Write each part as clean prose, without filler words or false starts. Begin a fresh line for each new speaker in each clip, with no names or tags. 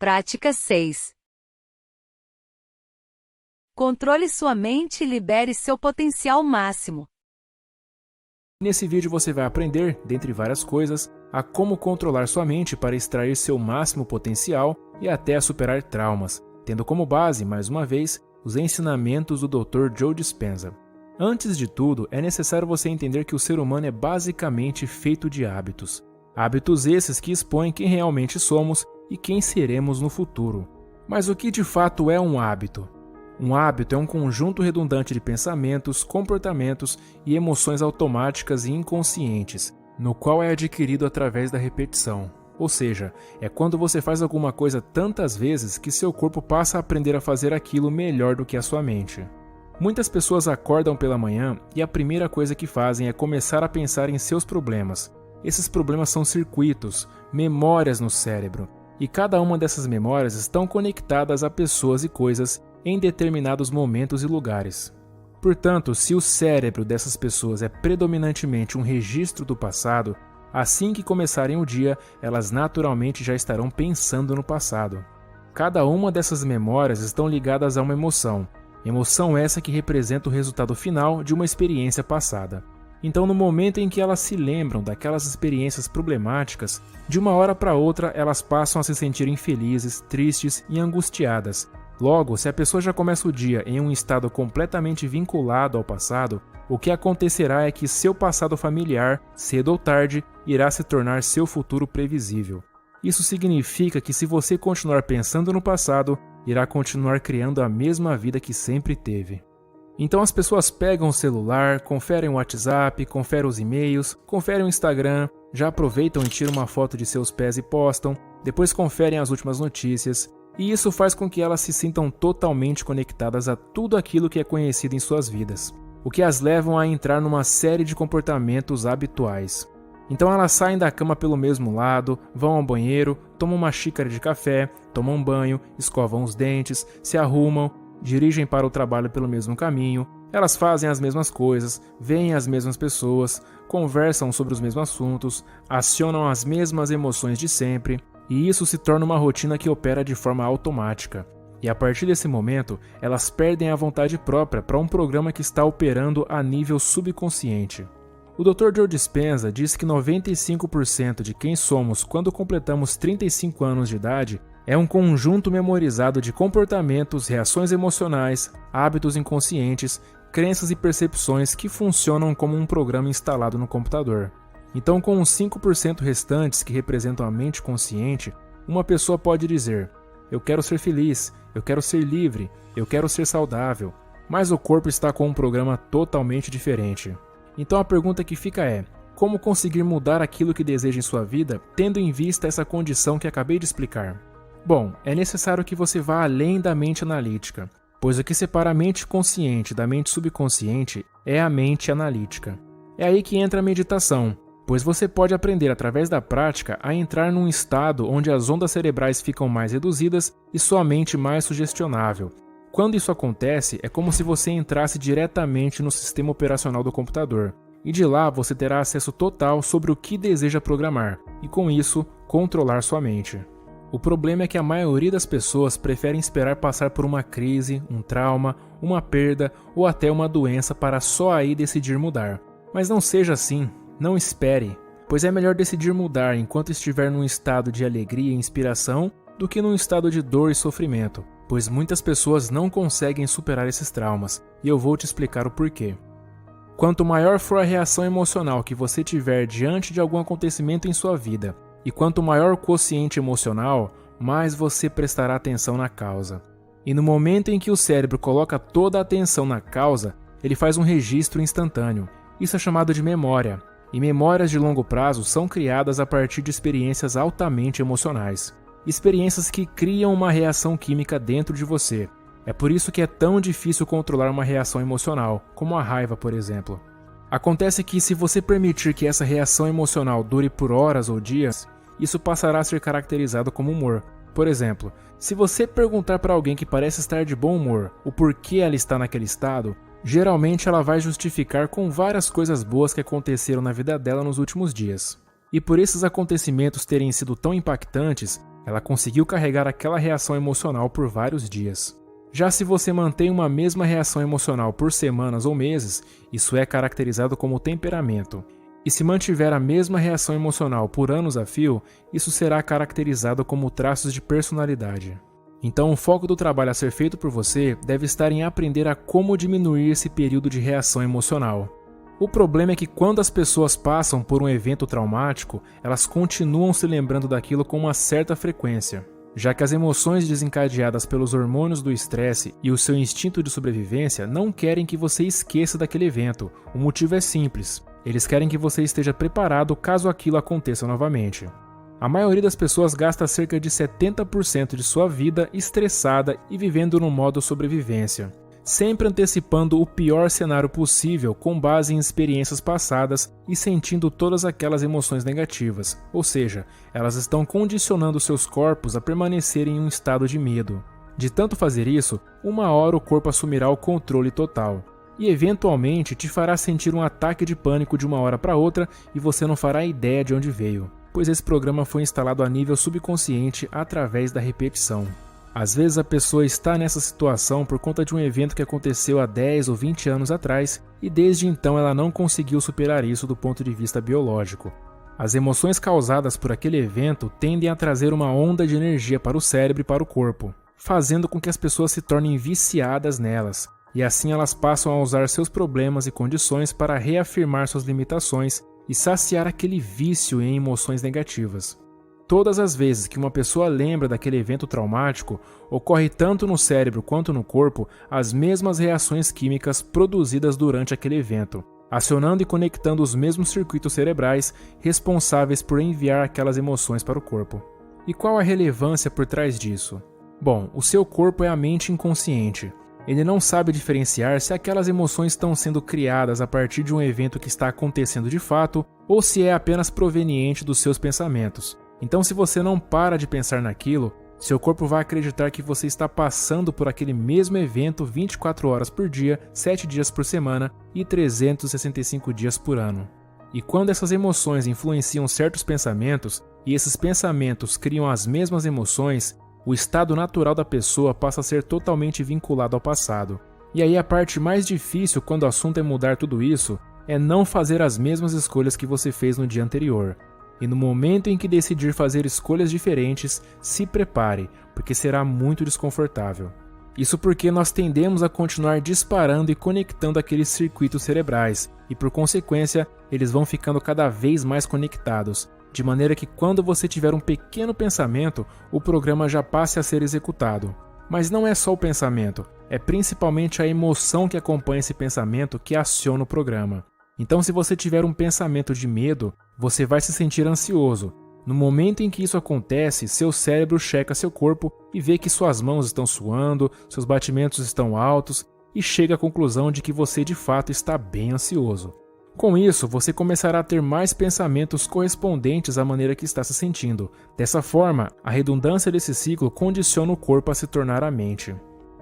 Prática 6. Controle sua mente e libere seu potencial máximo.
Nesse vídeo você vai aprender, dentre várias coisas, a como controlar sua mente para extrair seu máximo potencial e até a superar traumas, tendo como base, mais uma vez, os ensinamentos do Dr. Joe Dispenza. Antes de tudo, é necessário você entender que o ser humano é basicamente feito de hábitos. Hábitos esses que expõem quem realmente somos e quem seremos no futuro. Mas o que de fato é um hábito? Um hábito é um conjunto redundante de pensamentos, comportamentos e emoções automáticas e inconscientes, no qual é adquirido através da repetição. Ou seja, é quando você faz alguma coisa tantas vezes que seu corpo passa a aprender a fazer aquilo melhor do que a sua mente. Muitas pessoas acordam pela manhã e a primeira coisa que fazem é começar a pensar em seus problemas. Esses problemas são circuitos, memórias no cérebro, e cada uma dessas memórias estão conectadas a pessoas e coisas em determinados momentos e lugares. Portanto, se o cérebro dessas pessoas é predominantemente um registro do passado, assim que começarem o dia, elas naturalmente já estarão pensando no passado. Cada uma dessas memórias estão ligadas a uma emoção. Emoção essa que representa o resultado final de uma experiência passada. Então, no momento em que elas se lembram daquelas experiências problemáticas, de uma hora para outra elas passam a se sentir infelizes, tristes e angustiadas. Logo, se a pessoa já começa o dia em um estado completamente vinculado ao passado, o que acontecerá é que seu passado familiar, cedo ou tarde, irá se tornar seu futuro previsível. Isso significa que se você continuar pensando no passado, irá continuar criando a mesma vida que sempre teve. Então as pessoas pegam o celular, conferem o WhatsApp, conferem os e-mails, conferem o Instagram, já aproveitam e tiram uma foto de seus pés e postam, depois conferem as últimas notícias, e isso faz com que elas se sintam totalmente conectadas a tudo aquilo que é conhecido em suas vidas, o que as levam a entrar numa série de comportamentos habituais. Então elas saem da cama pelo mesmo lado, vão ao banheiro, tomam uma xícara de café, tomam banho, escovam os dentes, se arrumam, dirigem para o trabalho pelo mesmo caminho, elas fazem as mesmas coisas, veem as mesmas pessoas, conversam sobre os mesmos assuntos, acionam as mesmas emoções de sempre, e isso se torna uma rotina que opera de forma automática. E a partir desse momento, elas perdem a vontade própria para um programa que está operando a nível subconsciente. O Dr. Joe Dispenza diz que 95% de quem somos quando completamos 35 anos de idade é um conjunto memorizado de comportamentos, reações emocionais, hábitos inconscientes, crenças e percepções que funcionam como um programa instalado no computador. Então, com os 5% restantes que representam a mente consciente, uma pessoa pode dizer: eu quero ser feliz, eu quero ser livre, eu quero ser saudável, mas o corpo está com um programa totalmente diferente. Então a pergunta que fica é: como conseguir mudar aquilo que deseja em sua vida, tendo em vista essa condição que acabei de explicar? Bom, é necessário que você vá além da mente analítica, pois o que separa a mente consciente da mente subconsciente é a mente analítica. É aí que entra a meditação, pois você pode aprender através da prática a entrar num estado onde as ondas cerebrais ficam mais reduzidas e sua mente mais sugestionável. Quando isso acontece, é como se você entrasse diretamente no sistema operacional do computador, e de lá você terá acesso total sobre o que deseja programar, e com isso, controlar sua mente. O problema é que a maioria das pessoas preferem esperar passar por uma crise, um trauma, uma perda ou até uma doença para só aí decidir mudar. Mas não seja assim, não espere, pois é melhor decidir mudar enquanto estiver num estado de alegria e inspiração do que num estado de dor e sofrimento, pois muitas pessoas não conseguem superar esses traumas, e eu vou te explicar o porquê. Quanto maior for a reação emocional que você tiver diante de algum acontecimento em sua vida, e quanto maior o quociente emocional, mais você prestará atenção na causa. E no momento em que o cérebro coloca toda a atenção na causa, ele faz um registro instantâneo. Isso é chamado de memória, e memórias de longo prazo são criadas a partir de experiências altamente emocionais. Experiências que criam uma reação química dentro de você. É por isso que é tão difícil controlar uma reação emocional, como a raiva, por exemplo. Acontece que se você permitir que essa reação emocional dure por horas ou dias, isso passará a ser caracterizado como humor. Por exemplo, se você perguntar para alguém que parece estar de bom humor o porquê ela está naquele estado, geralmente ela vai justificar com várias coisas boas que aconteceram na vida dela nos últimos dias. E por esses acontecimentos terem sido tão impactantes, Ela conseguiu carregar aquela reação emocional por vários dias. Já se você mantém uma mesma reação emocional por semanas ou meses, isso é caracterizado como temperamento. E se mantiver a mesma reação emocional por anos a fio, isso será caracterizado como traços de personalidade. Então o foco do trabalho a ser feito por você deve estar em aprender a como diminuir esse período de reação emocional. O problema é que quando as pessoas passam por um evento traumático, elas continuam se lembrando daquilo com uma certa frequência, já que as emoções desencadeadas pelos hormônios do estresse e o seu instinto de sobrevivência não querem que você esqueça daquele evento. O motivo é simples: eles querem que você esteja preparado caso aquilo aconteça novamente. A maioria das pessoas gasta cerca de 70% de sua vida estressada e vivendo no modo sobrevivência, sempre antecipando o pior cenário possível com base em experiências passadas e sentindo todas aquelas emoções negativas, ou seja, elas estão condicionando seus corpos a permanecerem em um estado de medo. De tanto fazer isso, uma hora o corpo assumirá o controle total e eventualmente te fará sentir um ataque de pânico de uma hora para outra e você não fará ideia de onde veio, pois esse programa foi instalado a nível subconsciente através da repetição. Às vezes a pessoa está nessa situação por conta de um evento que aconteceu há 10 ou 20 anos atrás e desde então ela não conseguiu superar isso do ponto de vista biológico. As emoções causadas por aquele evento tendem a trazer uma onda de energia para o cérebro e para o corpo, fazendo com que as pessoas se tornem viciadas nelas, e assim elas passam a usar seus problemas e condições para reafirmar suas limitações e saciar aquele vício em emoções negativas. Todas as vezes que uma pessoa lembra daquele evento traumático, ocorre tanto no cérebro quanto no corpo as mesmas reações químicas produzidas durante aquele evento, acionando e conectando os mesmos circuitos cerebrais responsáveis por enviar aquelas emoções para o corpo. E qual a relevância por trás disso? Bom, o seu corpo é a mente inconsciente. Ele não sabe diferenciar se aquelas emoções estão sendo criadas a partir de um evento que está acontecendo de fato ou se é apenas proveniente dos seus pensamentos. Então, se você não para de pensar naquilo, seu corpo vai acreditar que você está passando por aquele mesmo evento 24 horas por dia, 7 dias por semana e 365 dias por ano. E quando essas emoções influenciam certos pensamentos e esses pensamentos criam as mesmas emoções, o estado natural da pessoa passa a ser totalmente vinculado ao passado. E aí a parte mais difícil quando o assunto é mudar tudo isso é não fazer as mesmas escolhas que você fez no dia anterior. E no momento em que decidir fazer escolhas diferentes, se prepare, porque será muito desconfortável. Isso porque nós tendemos a continuar disparando e conectando aqueles circuitos cerebrais, e por consequência, eles vão ficando cada vez mais conectados, de maneira que quando você tiver um pequeno pensamento, o programa já passe a ser executado. Mas não é só o pensamento, é principalmente a emoção que acompanha esse pensamento que aciona o programa. Então, se você tiver um pensamento de medo, você vai se sentir ansioso. No momento em que isso acontece, seu cérebro checa seu corpo e vê que suas mãos estão suando, seus batimentos estão altos e chega à conclusão de que você de fato está bem ansioso. Com isso, você começará a ter mais pensamentos correspondentes à maneira que está se sentindo. Dessa forma, a redundância desse ciclo condiciona o corpo a se tornar a mente.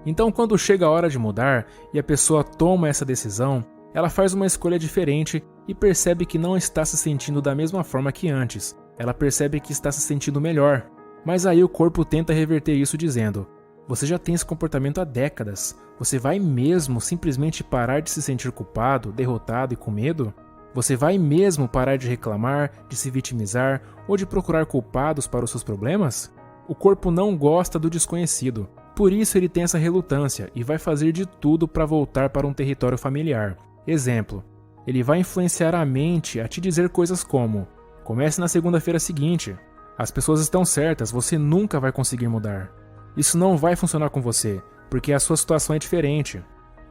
Então, quando chega a hora de mudar e a pessoa toma essa decisão, ela faz uma escolha diferente e percebe que não está se sentindo da mesma forma que antes. Ela percebe que está se sentindo melhor. Mas aí o corpo tenta reverter isso dizendo: você já tem esse comportamento há décadas. Você vai mesmo simplesmente parar de se sentir culpado, derrotado e com medo? Você vai mesmo parar de reclamar, de se vitimizar ou de procurar culpados para os seus problemas? O corpo não gosta do desconhecido. Por isso ele tem essa relutância e vai fazer de tudo para voltar para um território familiar. Exemplo, ele vai influenciar a mente a te dizer coisas como: comece na segunda-feira seguinte. As pessoas estão certas, você nunca vai conseguir mudar. Isso não vai funcionar com você, porque a sua situação é diferente.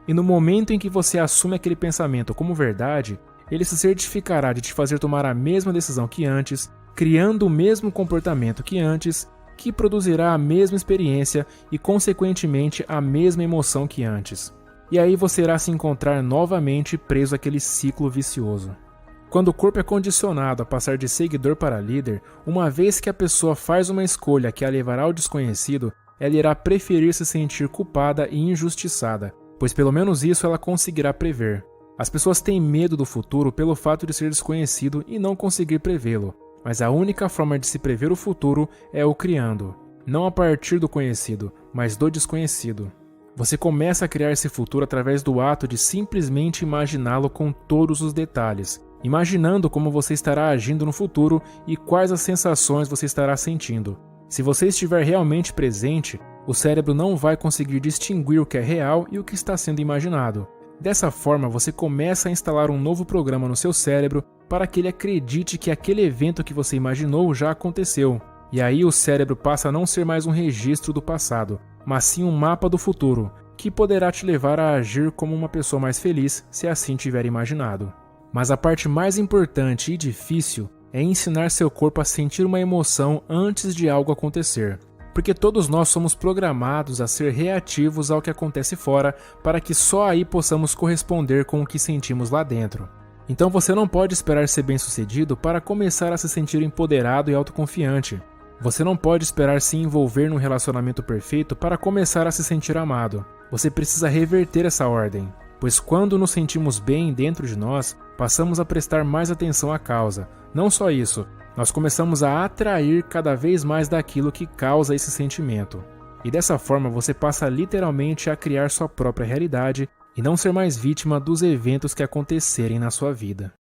E no momento em que você assume aquele pensamento como verdade, ele se certificará de te fazer tomar a mesma decisão que antes, criando o mesmo comportamento que antes, que produzirá a mesma experiência e, consequentemente, a mesma emoção que antes. E aí você irá se encontrar novamente preso àquele ciclo vicioso. Quando o corpo é condicionado a passar de seguidor para líder, uma vez que a pessoa faz uma escolha que a levará ao desconhecido, ela irá preferir se sentir culpada e injustiçada, pois pelo menos isso ela conseguirá prever. As pessoas têm medo do futuro pelo fato de ser desconhecido e não conseguir prevê-lo. mas a única forma de se prever o futuro é o criando. Não a partir do conhecido, mas do desconhecido. Você começa a criar esse futuro através do ato de simplesmente imaginá-lo com todos os detalhes, imaginando como você estará agindo no futuro e quais as sensações você estará sentindo. Se você estiver realmente presente, o cérebro não vai conseguir distinguir o que é real e o que está sendo imaginado. Dessa forma, você começa a instalar um novo programa no seu cérebro para que ele acredite que aquele evento que você imaginou já aconteceu. E aí o cérebro passa a não ser mais um registro do passado, mas sim um mapa do futuro, que poderá te levar a agir como uma pessoa mais feliz se assim tiver imaginado. Mas a parte mais importante e difícil é ensinar seu corpo a sentir uma emoção antes de algo acontecer. Porque todos nós somos programados a ser reativos ao que acontece fora para que só aí possamos corresponder com o que sentimos lá dentro. Então você não pode esperar ser bem-sucedido para começar a se sentir empoderado e autoconfiante. Você não pode esperar se envolver num relacionamento perfeito para começar a se sentir amado. Você precisa reverter essa ordem, pois quando nos sentimos bem dentro de nós, passamos a prestar mais atenção à causa. Não só isso, nós começamos a atrair cada vez mais daquilo que causa esse sentimento. E dessa forma você passa literalmente a criar sua própria realidade e não ser mais vítima dos eventos que acontecerem na sua vida.